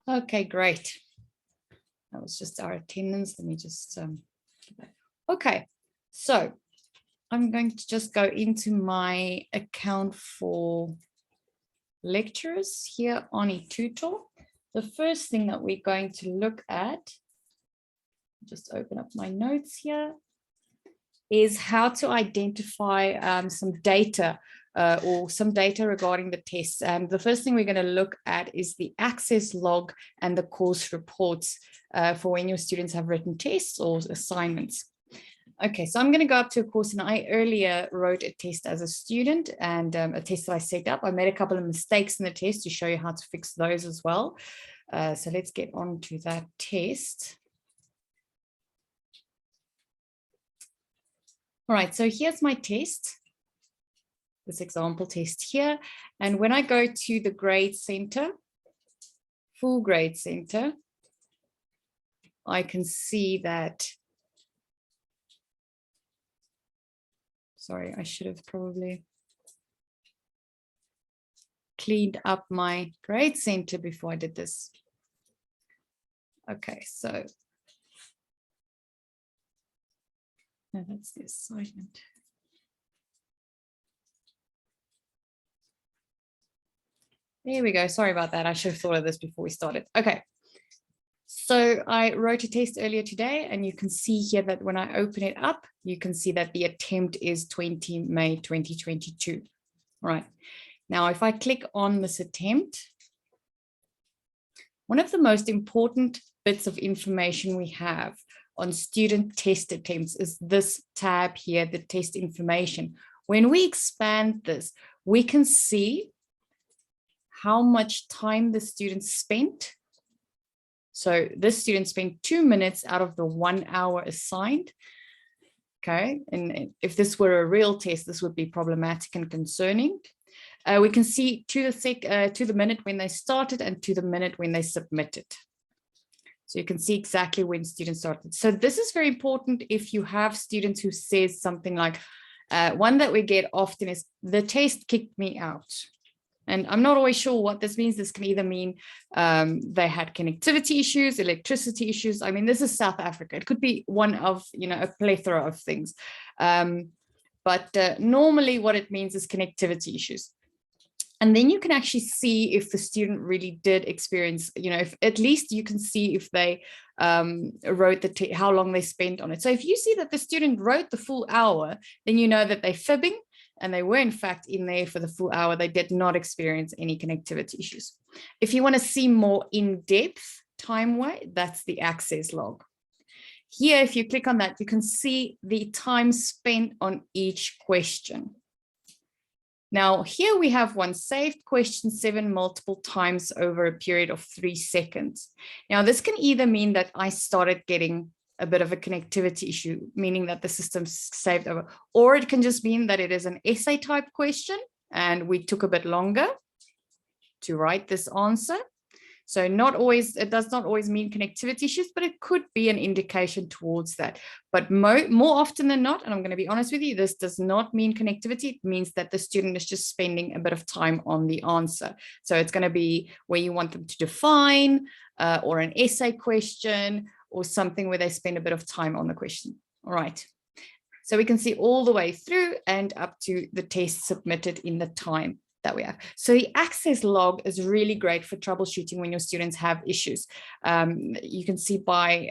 Okay, great. That was just our attendance. Let me just, okay. So I'm going to just go into my account for lecturers here on eThuto. The first thing that we're going to look at, just open up my notes here, is how to identify some data or some data regarding the tests. And the first thing we're going to look at is the access log and the course reports for when your students have written tests or assignments. Okay, so I'm going to go up to a course, and I earlier wrote a test as a student, and a test that I set up. I made a couple of mistakes in the test to show you how to fix those as well. So let's get on to that test. All right, so here's my test, this example test here. And when I go to the grade center, full grade center, I can see that, sorry, I should have probably cleaned up my grade center before I did this. Okay, so no, that's the assignment. There we go. Sorry about that. I should have thought of this before we started. Okay. So I wrote a test earlier today, and you can see here that when I open it up, you can see that the attempt is 20 May 2022. All right. Now, if I click on this attempt, one of the most important bits of information we have on student test attempts is this tab here, the test information. When we expand this, we can see how much time the student spent. So this student spent 2 minutes out of the 1 hour assigned. Okay, and if this were a real test, this would be problematic and concerning. We can see to the minute when they started and to the minute when they submitted. So you can see exactly when students started. So this is very important if you have students who says something like, one that we get often is, the test kicked me out. And I'm not always sure what this means. This can either mean they had connectivity issues, electricity issues. I mean, this is South Africa. It could be one of, a plethora of things. But normally what it means is connectivity issues. And then you can actually see if the student really did experience, if at least you can see if they wrote how long they spent on it. So if you see that the student wrote the full hour, then you know that they're fibbing, and they were in fact in there for the full hour. They did not experience any connectivity issues. If you want to see more in-depth time-wise, that's the access log. Here, if you click on that, you can see the time spent on each question. Now, here we have one saved question 7 multiple times over a period of 3 seconds. Now, this can either mean that I started getting a bit of a connectivity issue, meaning that the system's saved over, or it can just mean that it is an essay type question and we took a bit longer to write this answer. So it does not always mean connectivity issues, but it could be an indication towards that. But more often than not, and I'm going to be honest with you, this does not mean connectivity. It means that the student is just spending a bit of time on the answer. So it's going to be where you want them to define or an essay question, or something where they spend a bit of time on the question. All right. So we can see all the way through and up to the test submitted in the time that we have. So the access log is really great for troubleshooting when your students have issues. You can see by,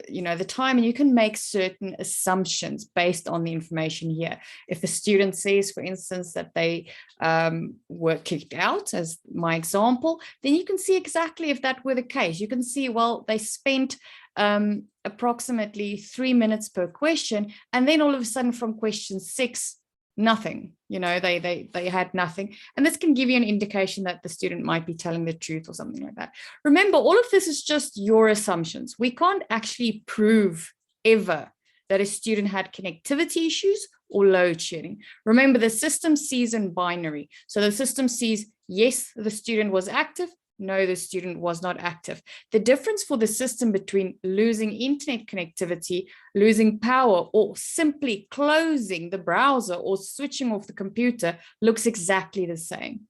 the time, and you can make certain assumptions based on the information here. If the student says, for instance, that they were kicked out, as my example, then you can see exactly if that were the case. You can see, well, they spent approximately 3 minutes per question, and then all of a sudden from question 6, nothing, they had nothing. And this can give you an indication that the student might be telling the truth or something like that. Remember, all of this is just your assumptions. We can't actually prove ever that a student had connectivity issues or load shedding. Remember, the system sees in binary. So the system sees, yes, the student was active. No, the student was not active. The difference for the system between losing internet connectivity, losing power, or simply closing the browser or switching off the computer looks exactly the same.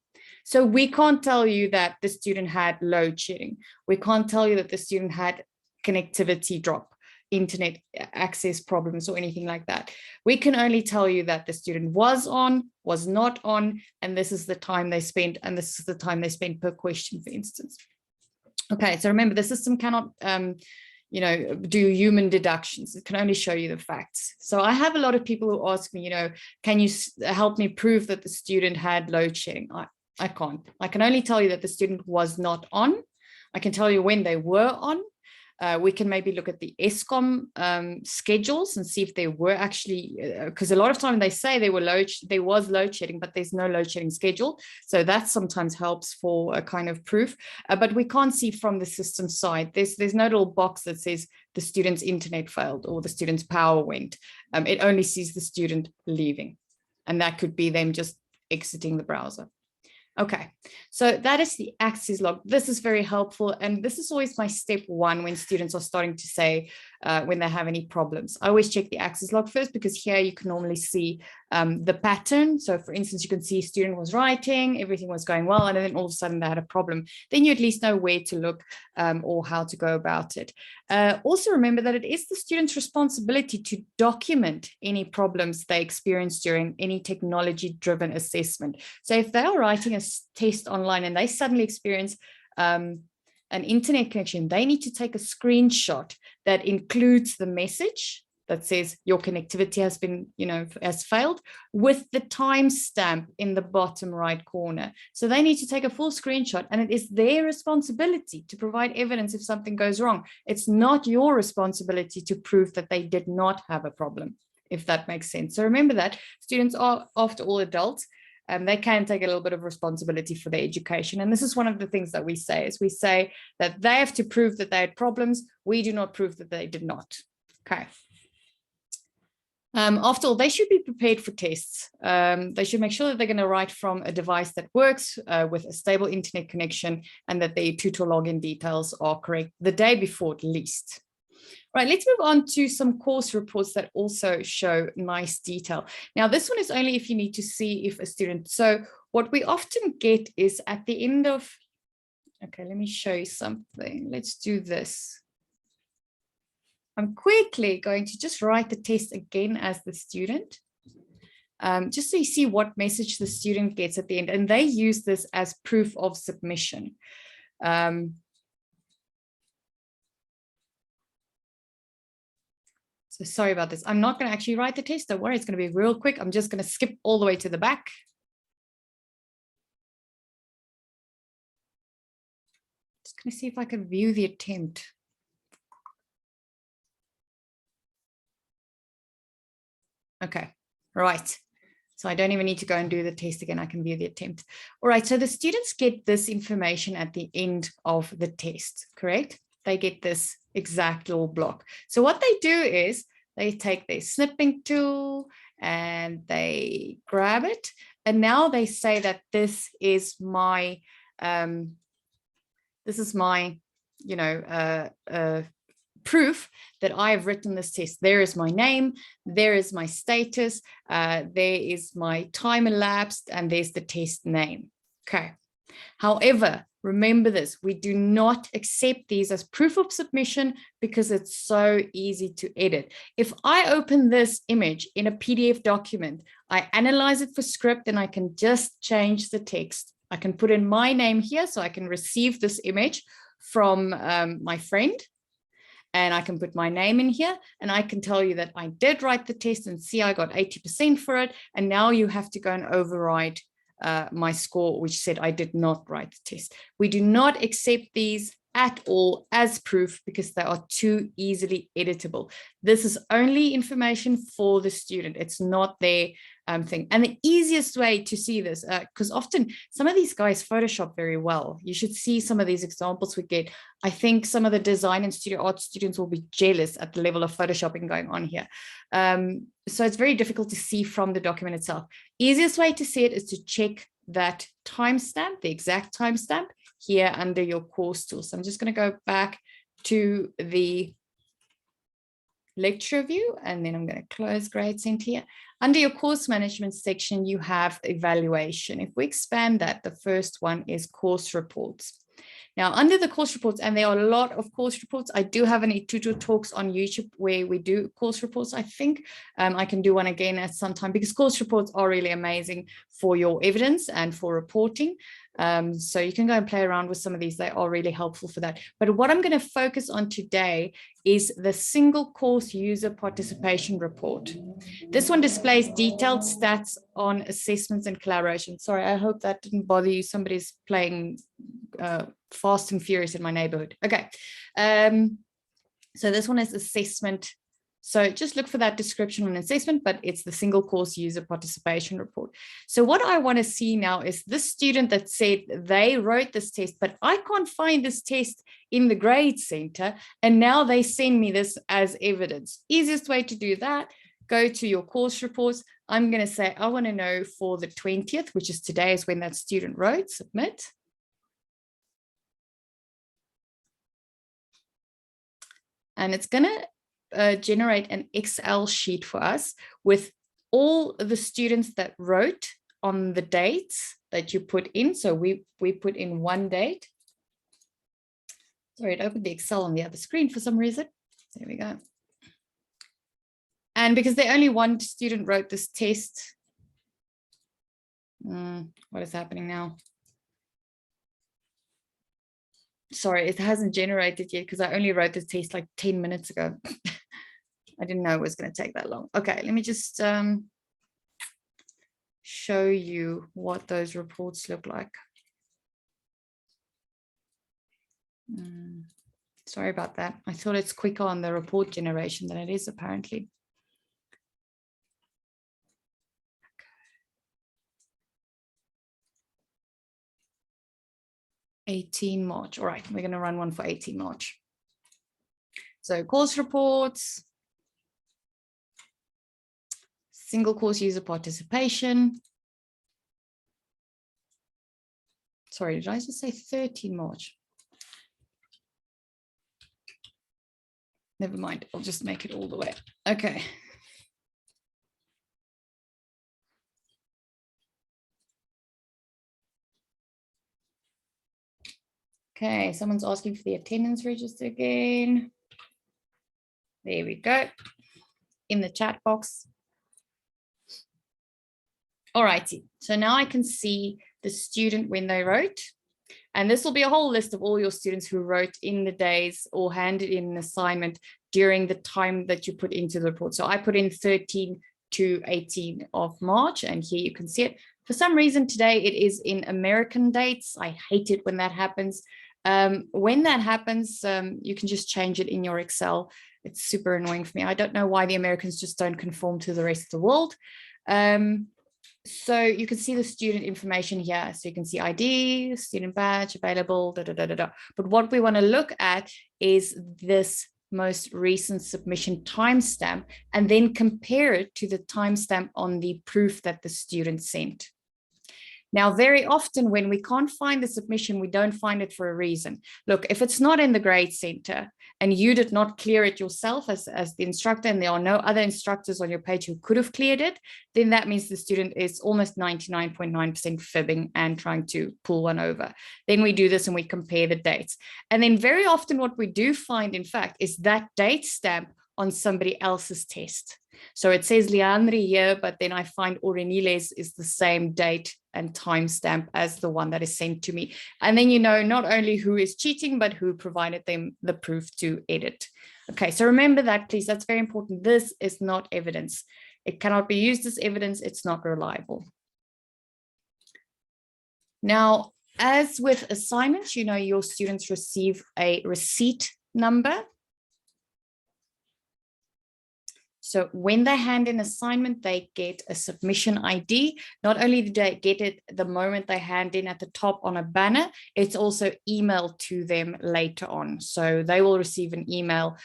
So we can't tell you that the student had load shedding. We can't tell you that the student had connectivity drop, internet access problems, or anything like that. We can only tell you that the student was on, was not on, and this is the time they spent, and this is the time they spent per question, for instance. Okay, so remember, the system cannot do human deductions. It can only show you the facts. So I have a lot of people who ask me, can you help me prove that the student had load shedding? I can't. I can only tell you that the student was not on. I can tell you when they were on. We can maybe look at the ESCOM schedules and see if they were actually, because a lot of time they say there was load shedding, but there's no load shedding schedule. So that sometimes helps for a kind of proof, but we can't see from the system side. There's no little box that says the student's internet failed or the student's power went. It only sees the student leaving, and that could be them just exiting the browser. Okay, so that is the access log. This is very helpful. And this is always my step one when students are starting to say when they have any problems. I always check the access log first, because here you can normally see the pattern. So for instance, you can see student was writing, everything was going well, and then all of a sudden they had a problem. Then you at least know where to look or how to go about it. Also remember that it is the student's responsibility to document any problems they experience during any technology-driven assessment. So if they are writing a test online and they suddenly experience an internet connection, they need to take a screenshot that includes the message that says your connectivity has been, has failed, with the timestamp in the bottom right corner. So they need to take a full screenshot, and it is their responsibility to provide evidence if something goes wrong. It's not your responsibility to prove that they did not have a problem, if that makes sense. So remember that students are, after all, adults. They can take a little bit of responsibility for their education. And this is one of the things that we say, is we say that they have to prove that they had problems. We do not prove that they did not. Okay. After all, they should be prepared for tests. They should make sure that they're going to write from a device that works with a stable internet connection, and that their eThuto login details are correct the day before at least. Right, let's move on to some course reports that also show nice detail. Now, this one is only if you need to see if a student, so what we often get is at the end of, okay, let me show you something. Let's do this. I'm quickly going to just write the test again as the student, just so you see what message the student gets at the end. And they use this as proof of submission. So sorry about this. I'm not going to actually write the test. Don't worry, it's going to be real quick. I'm just going to skip all the way to the back. Just going to see if I can view the attempt. Okay, right. So I don't even need to go and do the test again. I can view the attempt. All right, so the students get this information at the end of the test, correct? They get this exact little block. So what they do is they take their snipping tool and they grab it. And now they say that this is my, proof that I have written this test. There is my name, there is my status, there is my time elapsed, and there's the test name. Okay. However, remember this, we do not accept these as proof of submission because it's so easy to edit. If I open this image in a PDF document, I analyze it for script, and I can just change the text. I can put in my name here, so I can receive this image from my friend. And I can put my name in here, and I can tell you that I did write the test, and see, I got 80% for it. And now you have to go and override my score, which said I did not write the test. We do not accept these at all as proof because they are too easily editable. This is only information for the student. It's not their thing. And the easiest way to see this, because often some of these guys Photoshop very well. You should see some of these examples we get. I think some of the design and studio art students will be jealous at the level of Photoshopping going on here. So it's very difficult to see from the document itself. Easiest way to see it is to check that timestamp, the exact timestamp, here under your course tool. So I'm just going to go back to the lecture view, and then I'm going to close Grade Center here. Under your course management section, you have evaluation. If we expand that, the first one is course reports. Now, under the course reports, and there are a lot of course reports, I do have an eThuto talks on YouTube where we do course reports. I think I can do one again at some time, because course reports are really amazing for your evidence and for reporting. So you can go and play around with some of these. They are really helpful for that. But what I'm going to focus on today is the single course user participation report. This one displays detailed stats on assessments and collaboration. Sorry, I hope that didn't bother you. Somebody's playing Fast and Furious in my neighborhood. Okay. So this one is assessment. So just look for that description on assessment, but it's the single course user participation report. So what I want to see now is this student that said they wrote this test, but I can't find this test in the grade center. And now they send me this as evidence. Easiest way to do that, go to your course reports. I'm going to say, I want to know for the 20th, which is today, is when that student wrote, submit. And it's going to generate an Excel sheet for us with all the students that wrote on the dates that you put in. So we put in one date. Sorry, it opened the Excel on the other screen for some reason. There we go. And because only one student wrote this test, what is happening now? Sorry, it hasn't generated yet because I only wrote this test like 10 minutes ago. I didn't know it was going to take that long. Okay, let me just show you what those reports look like. Sorry about that. I thought it's quicker on the report generation than it is apparently. 18 March. All right, we're going to run one for 18 March. So course reports, single course user participation. Sorry, did I just say 13 March? Never mind, I'll just make it all the way. Okay. Okay, someone's asking for the attendance register again. There we go, in the chat box. All righty, so now I can see the student when they wrote. And this will be a whole list of all your students who wrote in the days or handed in an assignment during the time that you put into the report. So I put in 13 to 18 of March, and here you can see it. For some reason today it is in American dates. I hate it when that happens. When that happens, you can just change it in your Excel. It's super annoying for me. I don't know why the Americans just don't conform to the rest of the world. So you can see the student information here. So you can see ID, student badge, available, da, da, da, da, da. But what we want to look at is this most recent submission timestamp, and then compare it to the timestamp on the proof that the student sent. Now, very often when we can't find the submission, we don't find it for a reason. Look, if it's not in the grade center and you did not clear it yourself as the instructor, and there are no other instructors on your page who could have cleared it, then that means the student is almost 99.9% fibbing and trying to pull one over. Then we do this and we compare the dates. And then very often what we do find, in fact, is that date stamp on somebody else's test. So it says Leandri here, but then I find Oreniles is the same date and timestamp as the one that is sent to me. And then you know not only who is cheating, but who provided them the proof to edit. Okay, so remember that, please. That's very important. This is not evidence. It cannot be used as evidence. It's not reliable. Now, as with assignments, you know, your students receive a receipt number. So when they hand in assignment, they get a submission ID. Not only do they get it the moment they hand in at the top on a banner, it's also emailed to them later on. So they will receive an email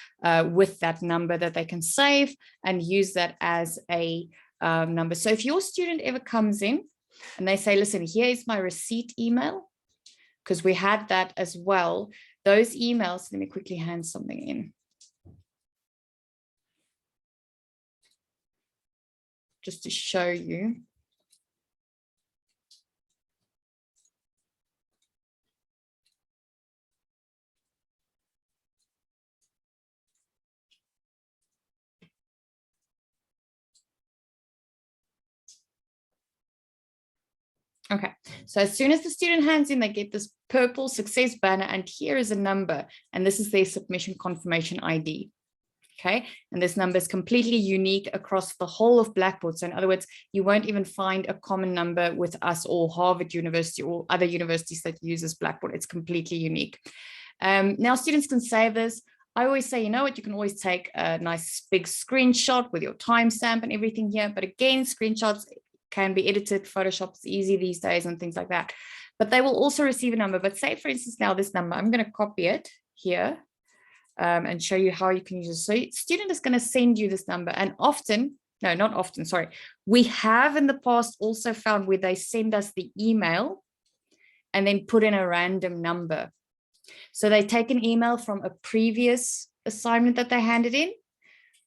with that number that they can save and use that as a number. So if your student ever comes in and they say, listen, here is my receipt email, because we had that as well. Those emails, let me quickly hand something in. just to show you. Okay, so as soon as the student hands in, they get this purple success banner, and here is a number, and this is their submission confirmation ID. Okay, and this number is completely unique across the whole of Blackboard. So in other words, you won't even find a common number with us or Harvard University or other universities that uses Blackboard. It's completely unique. Now students can save this. I always say, you know what, you can always take a nice big screenshot with your timestamp and everything here. But again, screenshots can be edited. Photoshop is easy these days and things like that. But they will also receive a number. But say, for instance, now this number, I'm going to copy it here and show you how you can use it. So student is going to send you this number. And often, no, not often, sorry. We have in the past also found where they send us the email and then put in a random number. So they take an email from a previous assignment that they handed in,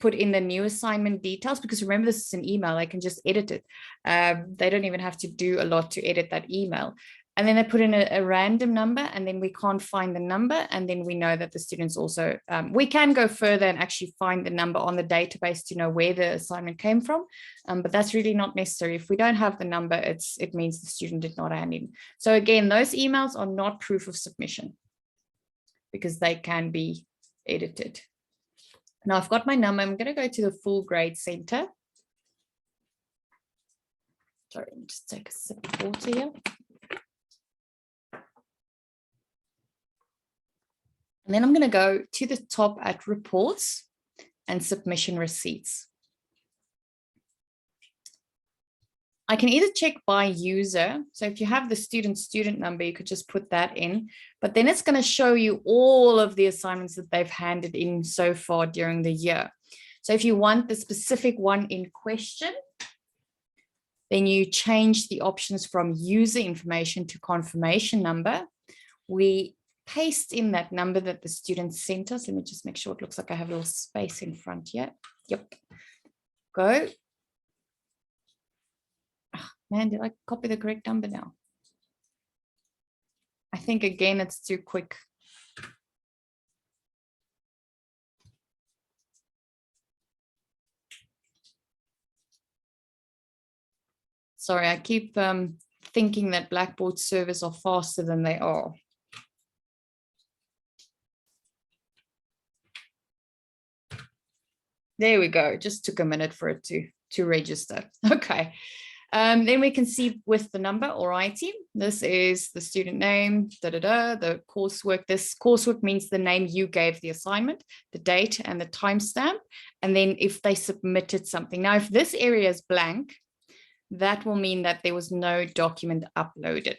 put in the new assignment details, because remember, this is an email, I can just edit it. They don't even have to do a lot to edit that email. And then they put in a random number, and then we can't find the number. And then we know that the students also, we can go further and actually find the number on the database to know where the assignment came from. But that's really not necessary. If we don't have the number, it means the student did not hand in. So again, those emails are not proof of submission because they can be edited. Now I've got my number. I'm going to go to the full grade center. Sorry, let me just take a sip of water here. And then I'm going to go to the top at reports and submission receipts. I can either check by user. So if you have the student number, you could just put that in, but then it's going to show you all of the assignments that they've handed in so far during the year. So if you want the specific one in question, then you change the options from user information to confirmation number. We paste in that number that the student sent us. Let me just make sure it looks like I have a little space in front here. Yep. Go. Oh, man, did I copy the correct number now? I think again, it's too quick. Sorry, I keep thinking that Blackboard servers are faster than they are. There we go. Just took a minute for it to register. Okay. Then we can see with the number, all righty. This is the student name, the coursework. This coursework means the name you gave the assignment, the date and the timestamp. And then if they submitted something. Now, if this area is blank, that will mean that there was no document uploaded.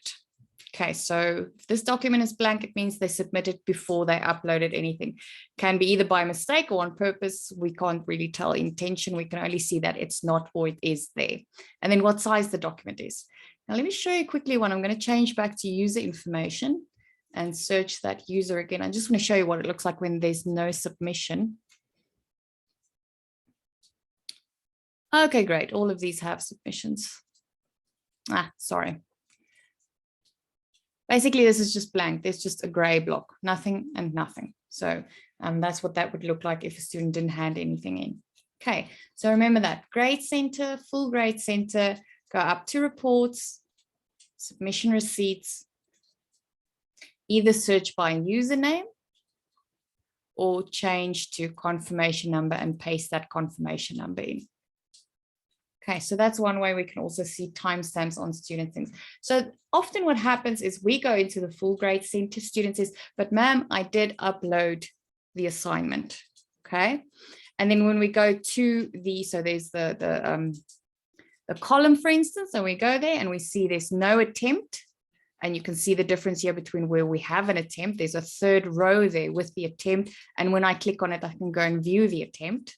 Okay, so if this document is blank, it means they submitted before they uploaded anything. Can be either by mistake or on purpose. We can't really tell intention. We can only see that it's not or it is there. And then what size the document is. Now, let me show you quickly one. I'm going to change back to user information and search that user again. I just want to show you what it looks like when there's no submission. Okay, great. All of these have submissions. Sorry. Basically, this is just blank. There's just a gray block, nothing and nothing. So that's what that would look like if a student didn't hand anything in. Okay, so remember that. Grade center, full grade center, go up to reports, submission receipts, either search by username or change to confirmation number and paste that confirmation number in. Okay, so that's one way we can also see timestamps on student things. So often what happens is we go into the full grade center, student says, but ma'am, I did upload the assignment, okay? And then when we go to the, so there's the column, for instance, and we go there and we see there's no attempt. And you can see the difference here between where we have an attempt. There's a third row there with the attempt. And when I click on it, I can go and view the attempt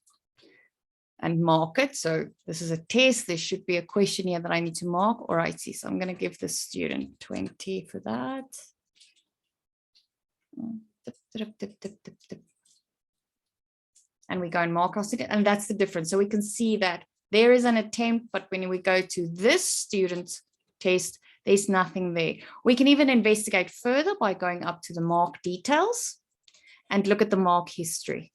and mark it. So this is a test. There should be a question here that I need to mark. All right, so I'm going to give the student 20 for that. And we go and mark our student, and that's the difference. So we can see that there is an attempt, but when we go to this student's test, there's nothing there. We can even investigate further by going up to the mark details and look at the mark history.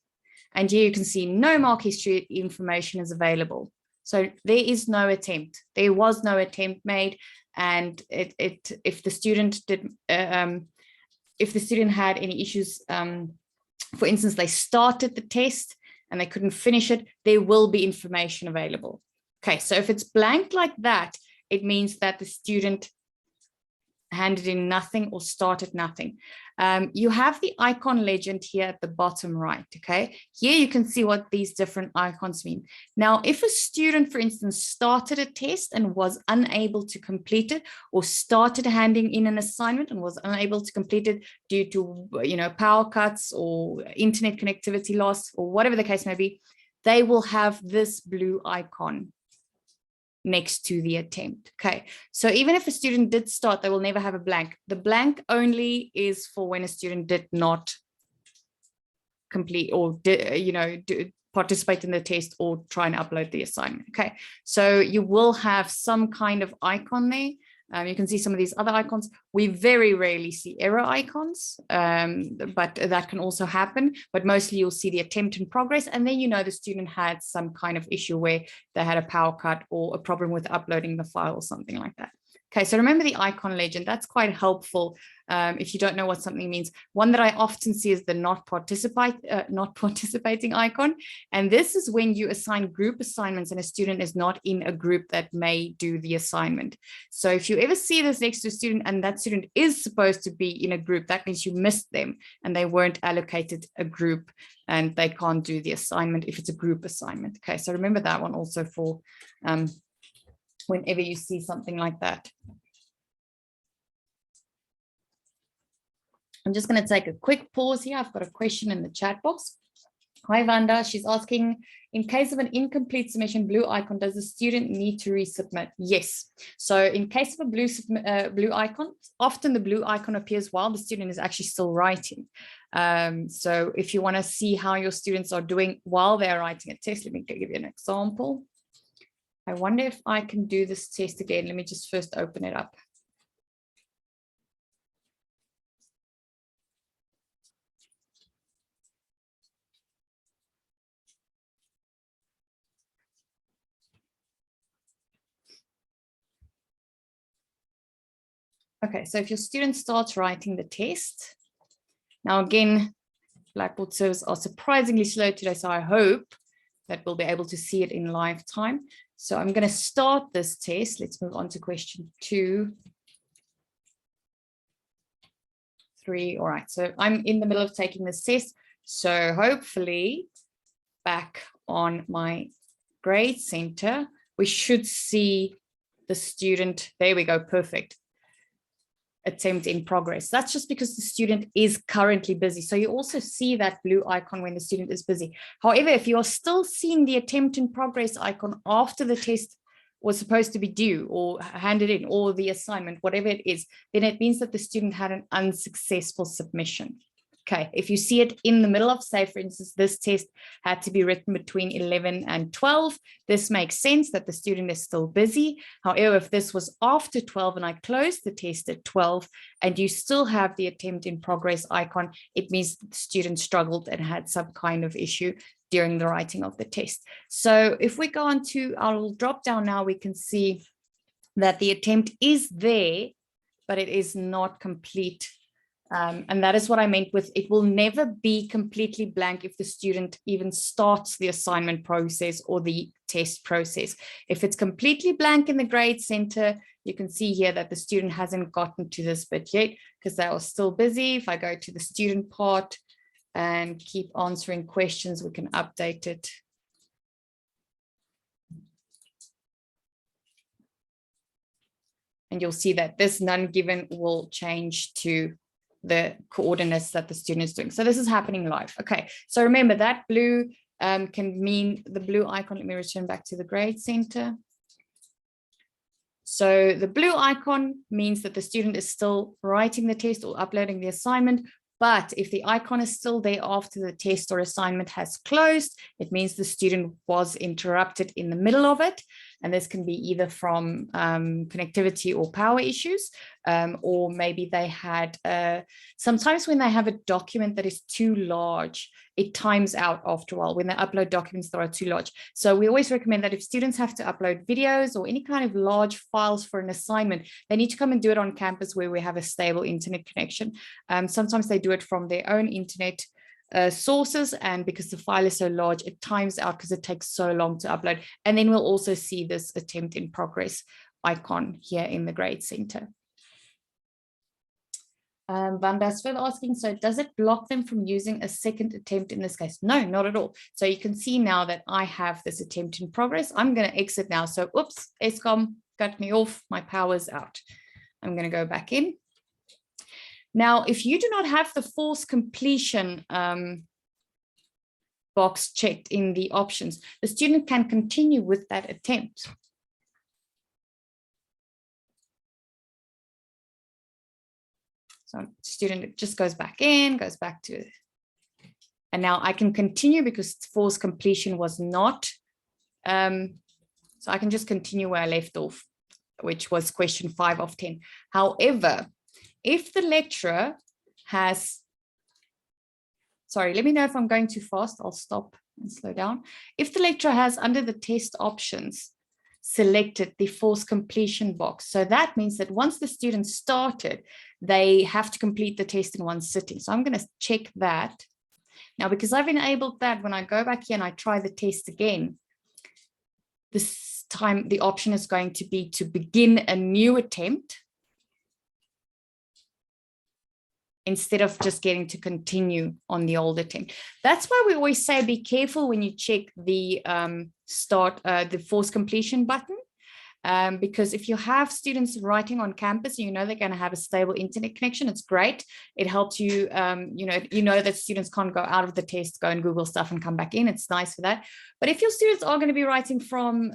And here you can see no mark history information is available. So there is no attempt. There was no attempt made. And if the student had any issues, for instance, they started the test and they couldn't finish it, there will be information available. Okay, so if it's blank like that, it means that the student handed in nothing or started nothing. You have the icon legend here at the bottom right, okay? Here you can see what these different icons mean. Now, if a student, for instance, started a test and was unable to complete it, or started handing in an assignment and was unable to complete it due to, power cuts or internet connectivity loss, or whatever the case may be, they will have this blue icon next to the attempt. Okay, so even if a student did start, they will never have a blank. The blank only is for when a student did not complete or participate in the test or try and upload the assignment. Okay, so you will have some kind of icon there. You can see some of these other icons. We very rarely see error icons, but that can also happen. But mostly you'll see the attempt in progress. And then, the student had some kind of issue where they had a power cut or a problem with uploading the file or something like that. Okay, so remember the icon legend. That's quite helpful if you don't know what something means. One that I often see is the not participating icon. And this is when you assign group assignments and a student is not in a group that may do the assignment. So if you ever see this next to a student and that student is supposed to be in a group, that means you missed them and they weren't allocated a group and they can't do the assignment if it's a group assignment. Okay, so remember that one also for whenever you see something like that. I'm just going to take a quick pause here. I've got a question in the chat box. Hi, Vanda. She's asking, in case of an incomplete submission, blue icon, does the student need to resubmit? Yes. So in case of a blue icon, often the blue icon appears while the student is actually still writing. So if you want to see how your students are doing while they're writing a test, let me give you an example. I wonder if I can do this test again. Let me just first open it up. Okay, so if your student starts writing the test, now again, Blackboard servers are surprisingly slow today, so I hope that we'll be able to see it in live time. So I'm going to start this test. Let's move on to question 2, 3. All right, so I'm in the middle of taking this test. So hopefully back on my grade center, we should see the student. There we go, perfect. Attempt in progress. That's just because the student is currently busy. So you also see that blue icon when the student is busy. However, if you are still seeing the attempt in progress icon after the test was supposed to be due or handed in, or the assignment, whatever it is, then it means that the student had an unsuccessful submission. Okay, if you see it in the middle of, say, for instance, this test had to be written between 11 and 12, this makes sense that the student is still busy. However, if this was after 12 and I closed the test at 12 and you still have the attempt in progress icon, it means the student struggled and had some kind of issue during the writing of the test. So if we go on to our drop down now, we can see that the attempt is there, but it is not complete. And that is what I meant with it will never be completely blank if the student even starts the assignment process or the test process. If it's completely blank in the grade center, you can see here that the student hasn't gotten to this bit yet because they are still busy. If I go to the student part and keep answering questions, we can update it. And you'll see that this none given will change to the coordinates that the student is doing. So this is happening live. Okay, so remember that blue can mean the blue icon. Let me return back to the grade center. So the blue icon means that the student is still writing the test or uploading the assignment. But if the icon is still there after the test or assignment has closed, it means the student was interrupted in the middle of it. And this can be either from connectivity or power issues, or maybe they had, sometimes when they have a document that is too large, it times out after a while when they upload documents that are too large. So we always recommend that if students have to upload videos or any kind of large files for an assignment, they need to come and do it on campus where we have a stable internet connection. Sometimes they do it from their own internet sources, and because the file is so large, it times out because it takes so long to upload. And then we'll also see this attempt in progress icon here in the grade center. Vanda's further asking, so does it block them from using a second attempt in this case? No, not at all. So you can see now that I have this attempt in progress. I'm going to exit now. So oops, Eskom cut me off. My power's out. I'm going to go back in. Now, if you do not have the force completion box checked in the options, the student can continue with that attempt. So student just goes back in, goes back to, and now I can continue because force completion was not, so I can just continue where I left off, which was question 5 of 10. However, if the lecturer has, sorry, let me know if I'm going too fast, I'll stop and slow down. If the lecturer has under the test options selected the force completion box, so that means that once the student started, they have to complete the test in one sitting. So I'm going to check that. Now, because I've enabled that, when I go back here and I try the test again, this time the option is going to be to begin a new attempt instead of just getting to continue on the old attempt. That's why we always say be careful when you check the the force completion button, because if you have students writing on campus, you know they're going to have a stable internet connection. It's great. It helps you, you know that students can't go out of the test, go and Google stuff and come back in. It's nice for that. But if your students are going to be writing from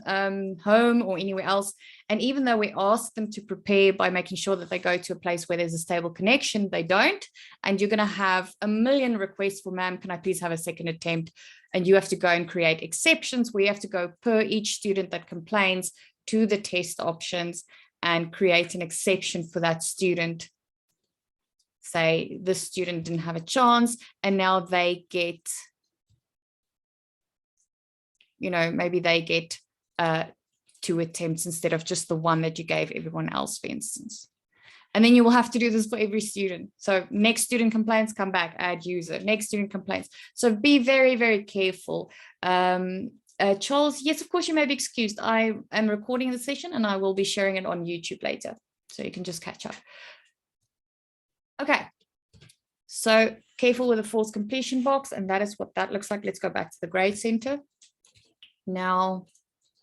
home or anywhere else, and even though we ask them to prepare by making sure that they go to a place where there's a stable connection, they don't, and you're going to have a million requests for, ma'am, can I please have a second attempt? And you have to go and create exceptions where you have to go per each student that complains to the test options and create an exception for that student. Say this student didn't have a chance and now they get, maybe they get 2 attempts instead of just the one that you gave everyone else, for instance. And then you will have to do this for every student. So next student complaints, come back, add user. Next student complaints. So be very, very careful. Charles, yes, of course, you may be excused. I am recording the session and I will be sharing it on YouTube later. So you can just catch up. Okay. So careful with the force completion box. And that is what that looks like. Let's go back to the grade center. Now,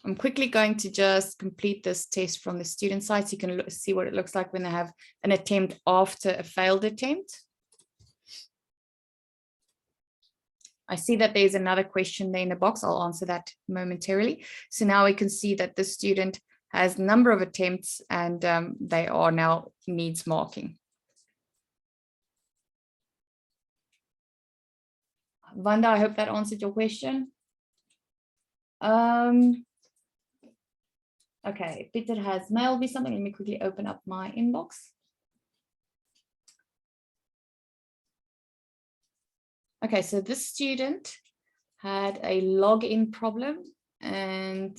I'm quickly going to just complete this test from the student side so you can see what it looks like when they have an attempt after a failed attempt. I see that there's another question there in the box. I'll answer that momentarily. So now we can see that the student has a number of attempts and they are now needs marking. Vanda, I hope that answered your question. Okay, Peter has mailed me something. Let me quickly open up my inbox. Okay, so this student had a login problem and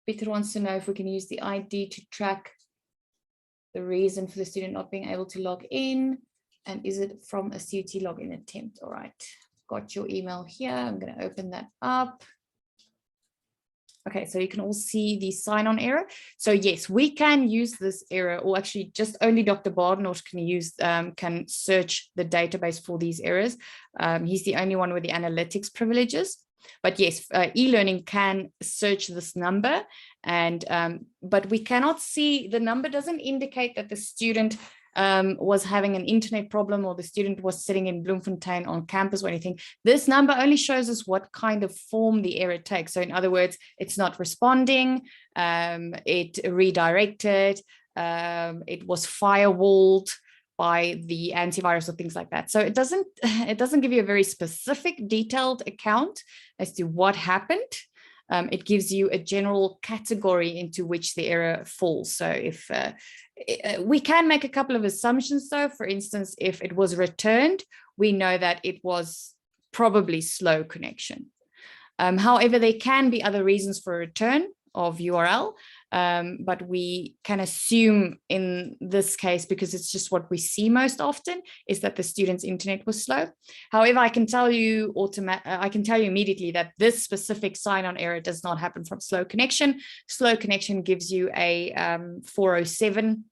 Peter wants to know if we can use the ID to track the reason for the student not being able to log in, and is it from a CUT login attempt? All right, got your email here. I'm going to open that up. Okay, so you can all see the sign-on error. So yes, we can use this error, or actually just only Dr. Badenhorst can search the database for these errors. He's the only one with the analytics privileges. But yes, e-learning can search this number, and but we cannot see, the number doesn't indicate that the student was having an internet problem or the student was sitting in Bloemfontein on campus or anything. This number only shows us what kind of form the error takes. So in other words, it's not responding, it redirected, it was firewalled by the antivirus or things like that. So it doesn't give you a very specific, detailed account as to what happened. It gives you a general category into which the error falls. So if we can make a couple of assumptions, though. For instance, if it was returned, we know that it was probably slow connection. However, there can be other reasons for return of URL, but we can assume in this case, because it's just what we see most often, is that the student's internet was slow. However, I can tell you immediately that this specific sign-on error does not happen from slow connection. Slow connection gives you a 407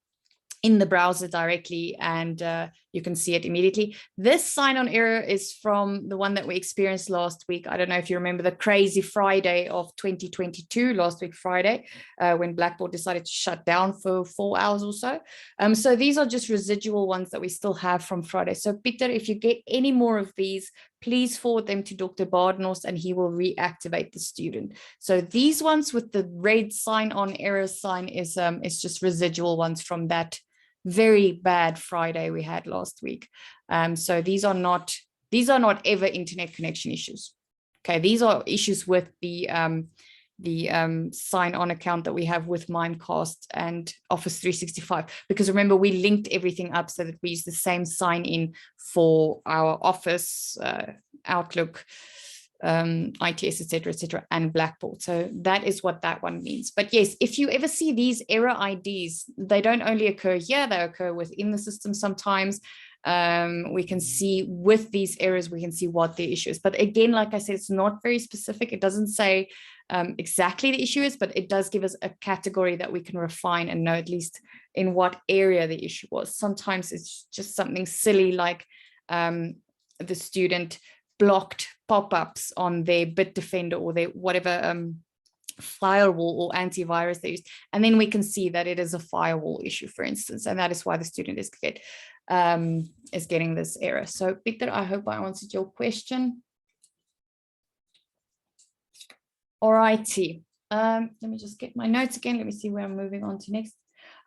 in the browser directly, and you can see it immediately. This sign-on error is from the one that we experienced last week. I don't know if you remember the crazy Friday of 2022, last week Friday, when Blackboard decided to shut down for 4 hours or so. So these are just residual ones that we still have from Friday. So Peter, if you get any more of these, please forward them to Dr. Bardnos and he will reactivate the student. So these ones with the red sign-on error sign is just residual ones from that very bad Friday we had last week. So these are not ever internet connection issues. Okay, these are issues with the sign-on account that we have with Mimecast and Office 365. Because remember, we linked everything up so that we use the same sign-in for our Office, Outlook, ITS, etc., and Blackboard. So that is what that one means. But yes, if you ever see these error IDs, they don't only occur here, they occur within the system sometimes. We can see with these errors, we can see what the issue is. But again, like I said, it's not very specific. It doesn't say exactly the issue is, but it does give us a category that we can refine and know at least in what area the issue was. Sometimes it's just something silly like the student blocked pop-ups on their Bitdefender or their whatever firewall or antivirus they use, and then we can see that it is a firewall issue, for instance, and that is why the student is getting this error. So Peter, I hope I answered your question. All righty, let me just get my notes again. Let me see where I'm moving on to next.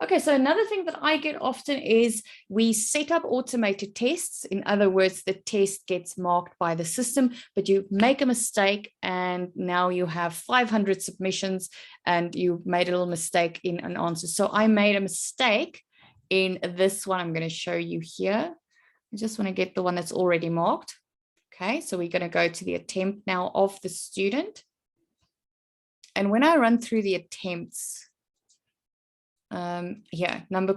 Okay, so another thing that I get often is we set up automated tests. In other words, the test gets marked by the system, but you make a mistake and now you have 500 submissions and you made a little mistake in an answer. So I made a mistake in this one. I'm going to show you here. I just want to get the one that's already marked. Okay, so we're going to go to the attempt now of the student. And when I run through the attempts,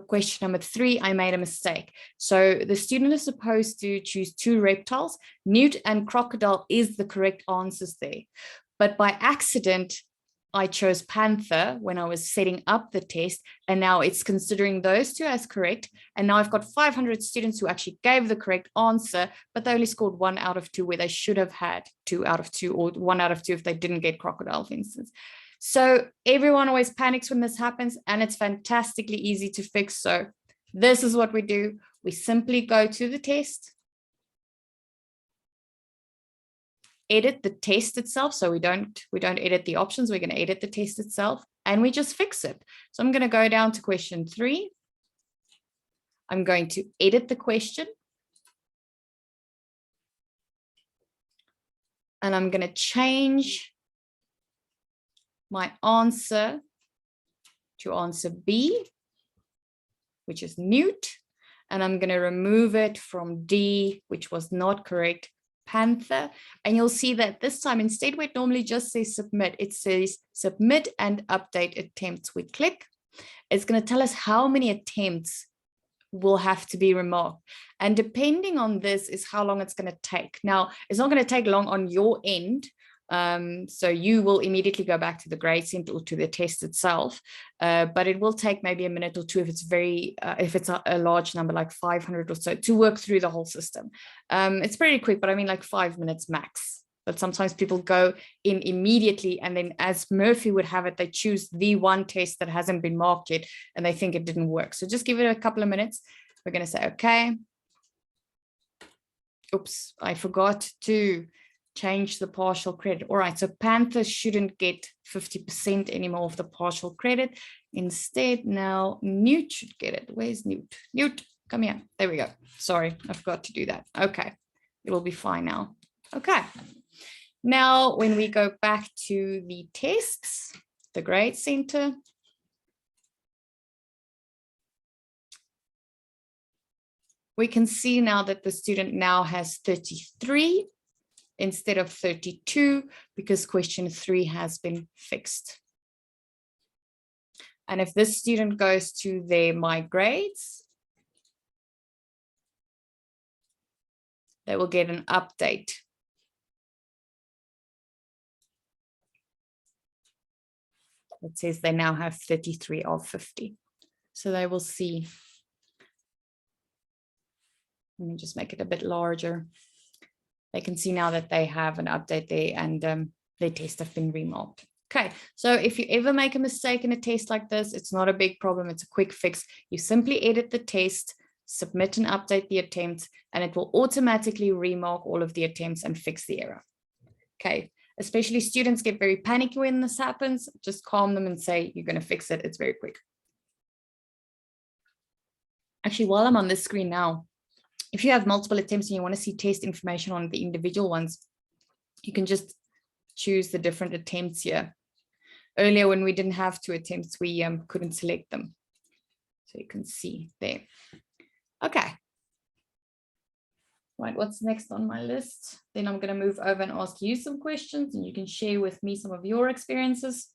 question number 3, I made a mistake. So the student is supposed to choose 2 reptiles. Newt and crocodile is the correct answers there. But by accident, I chose panther when I was setting up the test, and now it's considering those 2 as correct. And now I've got 500 students who actually gave the correct answer, but they only scored 1 out of 2 where they should have had 2 out of 2 or 1 out of 2 if they didn't get crocodile, for instance. So everyone always panics when this happens, and it's fantastically easy to fix. So this is what we do. We simply go to the test, edit the test itself. So we don't edit the options. We're going to edit the test itself, and we just fix it. So I'm going to go down to question 3. I'm going to edit the question, and I'm going to change my answer to answer B, which is Newt, and I'm going to remove it from D, which was not correct, panther. And you'll see that this time, instead where it normally just says submit, it says submit and update attempts. We click, it's going to tell us how many attempts will have to be remarked, and depending on this is how long it's going to take. Now, it's not going to take long on your end. So you will immediately go back to the grade center or to the test itself, but it will take maybe a minute or 2 if it's a large number like 500 or so to work through the whole system. It's pretty quick, but I mean like 5 minutes max. But sometimes people go in immediately, and then as Murphy would have it, they choose the one test that hasn't been marked yet and they think it didn't work. So just give it a couple of minutes. We're going to say, okay, oops, I forgot to change the partial credit. All right, so Panther shouldn't get 50% anymore of the partial credit. Instead, now Newt should get it. Where's Newt? Newt, Come here. There we go. Sorry, I forgot to do that. Okay, it will be fine now. Okay. Now, when we go back to the tests, the grade center, we can see now that the student now has 33 instead of 32 because question 3 has been fixed. And if this student goes to their My Grades, they will get an update. It says they now have 33 of 50. So they will see. Let me just make it a bit larger. They can see now that they have an update there and their tests have been remarked. Okay, so if you ever make a mistake in a test like this, it's not a big problem. It's a quick fix. You simply edit the test, submit and update the attempt, and it will automatically remark all of the attempts and fix the error. Okay, especially students get very panicky when this happens. Just calm them and say, you're going to fix it. It's very quick. Actually, while I'm on this screen now, if you have multiple attempts and you want to see test information on the individual ones, you can just choose the different attempts here. Earlier, when we didn't have 2 attempts, we couldn't select them. So you can see there. Okay. Right, what's next on my list? Then I'm going to move over and ask you some questions and you can share with me some of your experiences.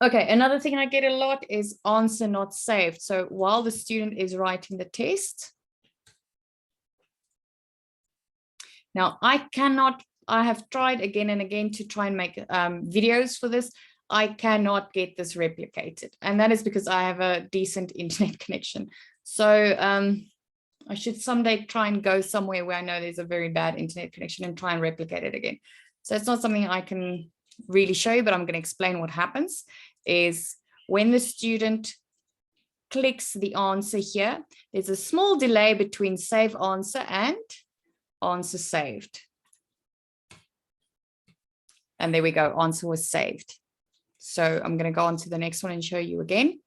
Okay, another thing I get a lot is answer not saved. So while the student is writing the test, now I have tried again and again to try and make videos for this. I cannot get this replicated. And that is because I have a decent internet connection. So I should someday try and go somewhere where I know there's a very bad internet connection and try and replicate it again. So it's not something I can really show you, but I'm going to explain what happens is when the student clicks the answer here, there's a small delay between save answer and answer saved. And there we go, answer was saved. So I'm going to go on to the next one and show you again.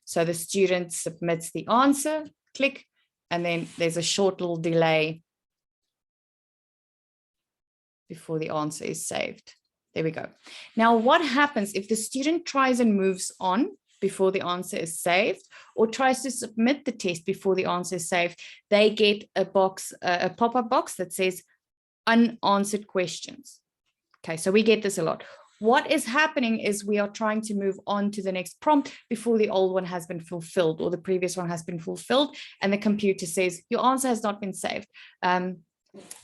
So the student submits the answer, click, and then there's a short little delay before the answer is saved. There we go. Now, what happens if the student tries and moves on before the answer is saved or tries to submit the test before the answer is saved? They get a box, a pop-up box that says unanswered questions. Okay, so we get this a lot. What is happening is we are trying to move on to the next prompt before the old one has been fulfilled or the previous one has been fulfilled, and the computer says your answer has not been saved. Do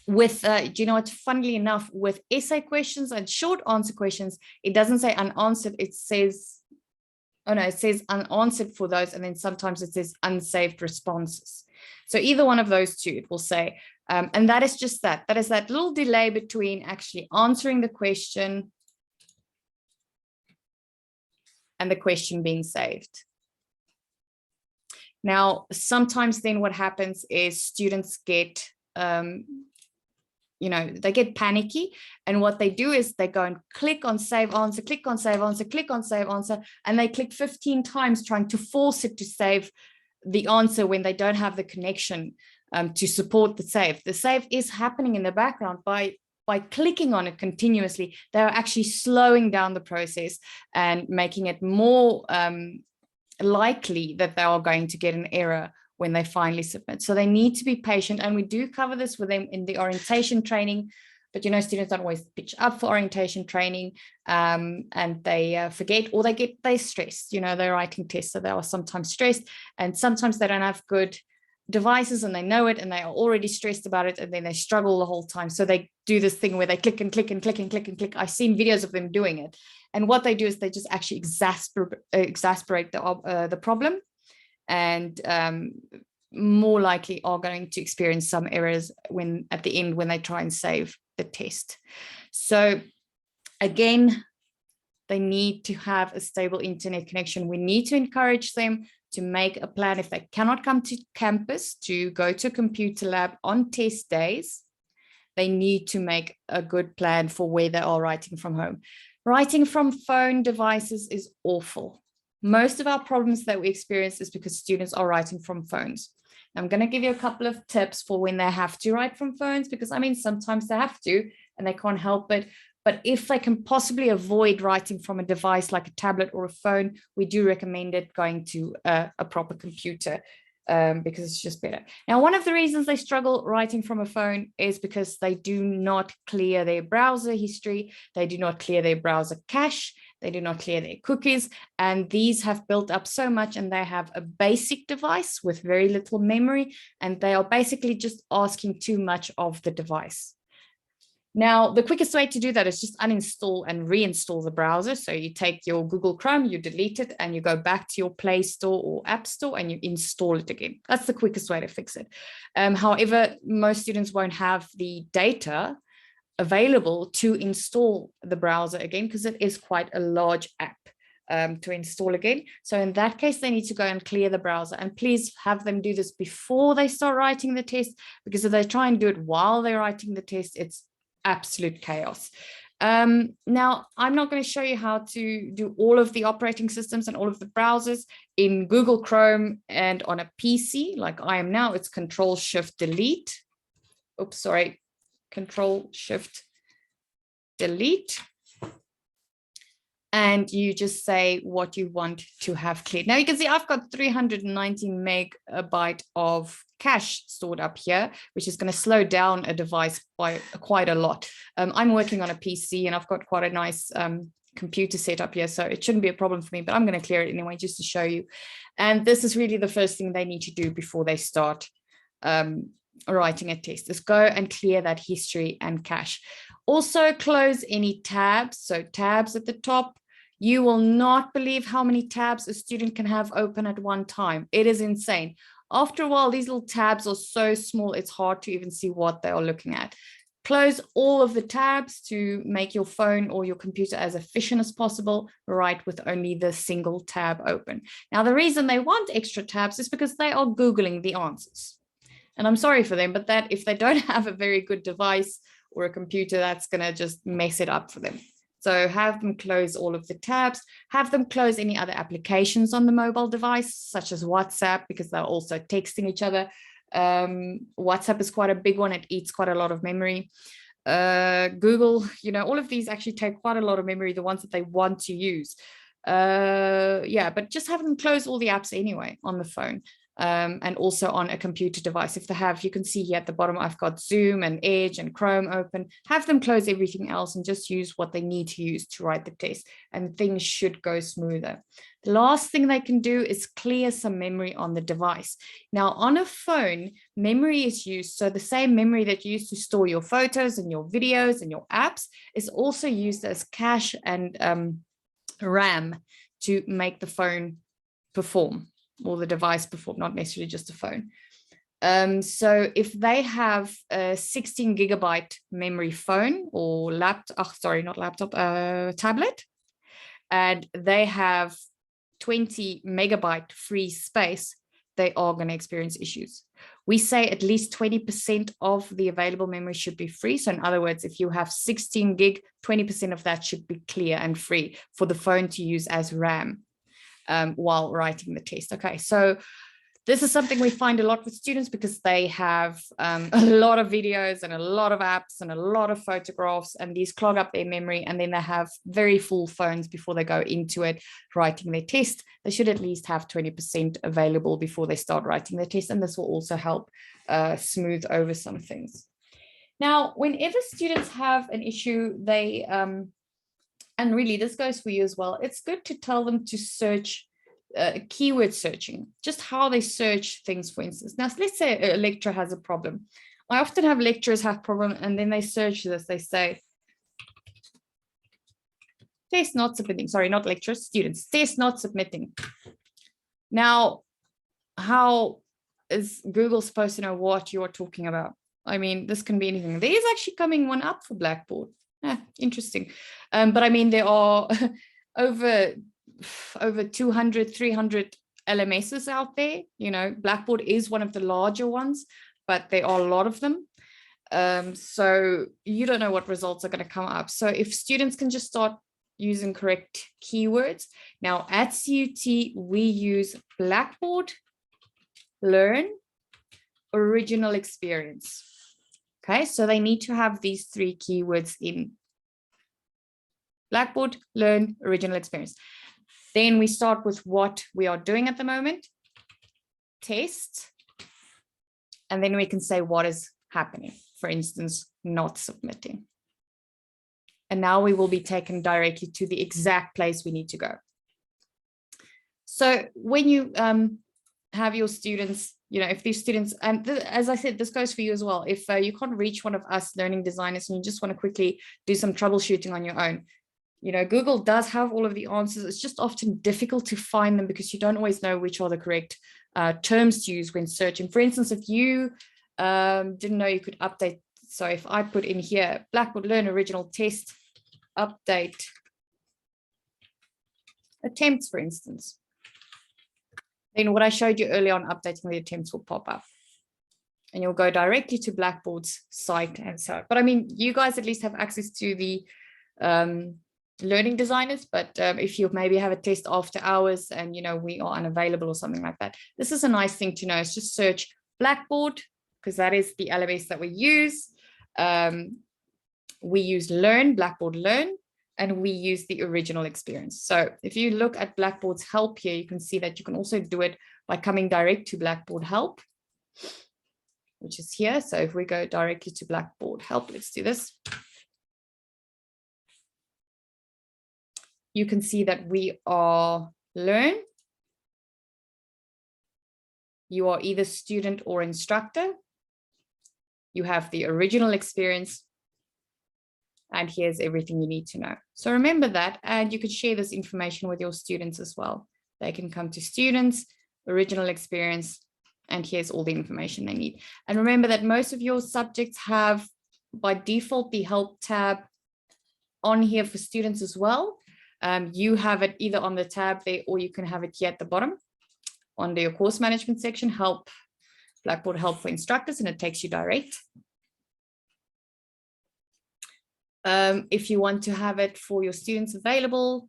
you know what, funnily enough, with essay questions and short answer questions, it doesn't say unanswered, it says, oh no, it says unanswered for those, and then sometimes it says unsaved responses. So either one of those two, it will say, and that is just that is that little delay between actually answering the question and the question being saved. Now, sometimes then what happens is students get, they get panicky, and what they do is they go and click on save answer, click on save answer, click on save answer, and they click 15 times trying to force it to save the answer when they don't have the connection to support the save. The save is happening in the background by clicking on it continuously. They're actually slowing down the process and making it more likely that they are going to get an error when they finally submit. So they need to be patient, and we do cover this with them in the orientation training, but students don't always pitch up for orientation training, and they forget, or they're stressed. They're writing tests, so they are sometimes stressed, and sometimes they don't have good devices and they know it and they are already stressed about it, and then they struggle the whole time. So they do this thing where they click and click and click and click and click. I've seen videos of them doing it, and what they do is they just actually exasperate the problem, and more likely are going to experience some errors at the end when they try and save the test. So again, they need to have a stable internet connection. We need to encourage them to make a plan. If they cannot come to campus to go to a computer lab on test days, they need to make a good plan for where they are writing from home. Writing from phone devices is awful. Most of our problems that we experience is because students are writing from phones. I'm going to give you a couple of tips for when they have to write from phones, because I mean, sometimes they have to and they can't help it. But if they can possibly avoid writing from a device like a tablet or a phone, we do recommend it going to a proper computer, because it's just better. Now, one of the reasons they struggle writing from a phone is because they do not clear their browser history. They do not clear their browser cache. They do not clear their cookies. And these have built up so much, and they have a basic device with very little memory, and they are basically just asking too much of the device. Now, the quickest way to do that is just uninstall and reinstall the browser. So you take your Google Chrome, you delete it, and you go back to your Play Store or App Store and you install it again. That's the quickest way to fix it. However, most students won't have the data available to install the browser again, because it is quite a large app to install again. So in that case, they need to go and clear the browser. And please have them do this before they start writing the test, because if they try and do it while they're writing the test, it's absolute chaos. Now, I'm not going to show you how to do all of the operating systems and all of the browsers in Google Chrome and on a PC like I am now. It's Control-Shift-Delete. Oops, sorry. Control-Shift-Delete. And you just say what you want to have cleared. Now you can see I've got 390 megabyte of cache stored up here, which is going to slow down a device by quite a lot. I'm working on a PC and I've got quite a nice computer set up here, so it shouldn't be a problem for me, but I'm going to clear it anyway just to show you. And this is really the first thing they need to do before they start writing a test, is go and clear that history and cache. Also close any tabs, so tabs at the top. You will not believe how many tabs a student can have open at one time. It is insane. After a while, these little tabs are so small, it's hard to even see what they are looking at. Close all of the tabs to make your phone or your computer as efficient as possible. Write with only the single tab open. Now, the reason they want extra tabs is because they are Googling the answers. And I'm sorry for them, but that if they don't have a very good device or a computer, that's going to just mess it up for them. So have them close all of the tabs, have them close any other applications on the mobile device, such as WhatsApp, because they're also texting each other. WhatsApp is quite a big one. It eats quite a lot of memory. Google, all of these actually take quite a lot of memory, the ones that they want to use. Yeah, but just have them close all the apps anyway on the phone. And also on a computer device. If they have, you can see here at the bottom, I've got Zoom and Edge and Chrome open. Have them close everything else and just use what they need to use to write the test, and things should go smoother. The last thing they can do is clear some memory on the device. Now, on a phone, memory is used. So the same memory that you use to store your photos and your videos and your apps is also used as cache and RAM to make the phone perform, or the device perform, not necessarily just a phone. So if they have a 16 gigabyte memory phone or tablet, and they have 20 megabyte free space, they are going to experience issues. We say at least 20% of the available memory should be free. So in other words, if you have 16 gig, 20% of that should be clear and free for the phone to use as RAM. While writing the test. Okay, so this is something we find a lot with students because they have a lot of videos and a lot of apps and a lot of photographs, and these clog up their memory, and then they have very full phones before they go into it writing their test. They should at least have 20% available before they start writing their test, and this will also help smooth over some things. Now, whenever students have an issue, they and really, this goes for you as well. It's good to tell them to search keyword searching, just how they search things, for instance. Now, let's say a lecturer has a problem. I often have lecturers have problem, and then they search this. They say, test not submitting. Sorry, not lecturers, students. Test not submitting. Now, how is Google supposed to know what you're talking about? I mean, this can be anything. There is actually coming one up for Blackboard. Interesting. But I mean, there are over 200, 300 LMSs out there. Blackboard is one of the larger ones, but there are a lot of them. So you don't know what results are going to come up. So if students can just start using correct keywords. Now at CUT, we use Blackboard, Learn, Original Experience. Okay, so they need to have these 3 keywords in Blackboard, Learn, Original Experience. Then we start with what we are doing at the moment, test, and then we can say what is happening. For instance, not submitting. And now we will be taken directly to the exact place we need to go. So when you have your students, you know, if these students, and as I said, this goes for you as well. If you can't reach one of us learning designers and you just want to quickly do some troubleshooting on your own, you know, Google does have all of the answers. It's just often difficult to find them because you don't always know which are the correct terms to use when searching. For instance, if you didn't know you could update, so if I put in here, Blackboard Learn Original Test, update attempts, for instance, then what I showed you earlier on updating the attempts will pop up. And you'll go directly to Blackboard's site and so on. But I mean, you guys at least have access to the learning designers, but if you maybe have a test after hours and, you know, we are unavailable or something like that, this is a nice thing to know. It's just search Blackboard, because that is the LMS that we use. We use Learn, Blackboard Learn, and we use the Original Experience. So if you look at Blackboard's help here, you can see that you can also do it by coming direct to Blackboard Help, which is here. So if we go directly to Blackboard Help, let's do this. You can see that we are Learn. You are either student or instructor. You have the Original Experience. And here's everything you need to know. So remember that, and you could share this information with your students as well. They can come to Students, Original Experience, and here's all the information they need. And remember that most of your subjects have, by default, the Help tab on here for students as well. You have it either on the tab there, or you can have it here at the bottom under your course management section, Help, Blackboard Help for Instructors, and it takes you direct. If you want to have it for your students available,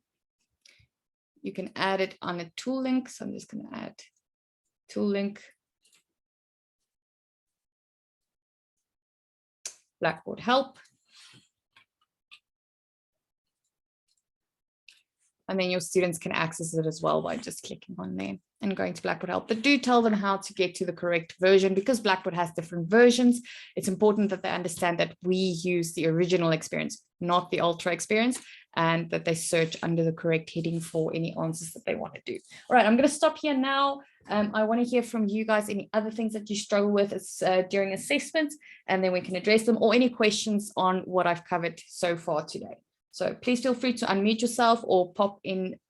you can add it on a tool link. So I'm just going to add tool link, Blackboard Help. And then your students can access it as well by just clicking on there and going to Blackboard Help. But do tell them how to get to the correct version, because Blackboard has different versions. It's important that they understand that we use the Original Experience, not the Ultra Experience, and that they search under the correct heading for any answers that they want to do. All right, I'm going to stop here now. I want to hear from you guys any other things that you struggle with during assessments, and then we can address them, or any questions on what I've covered so far today. So please feel free to unmute yourself or pop in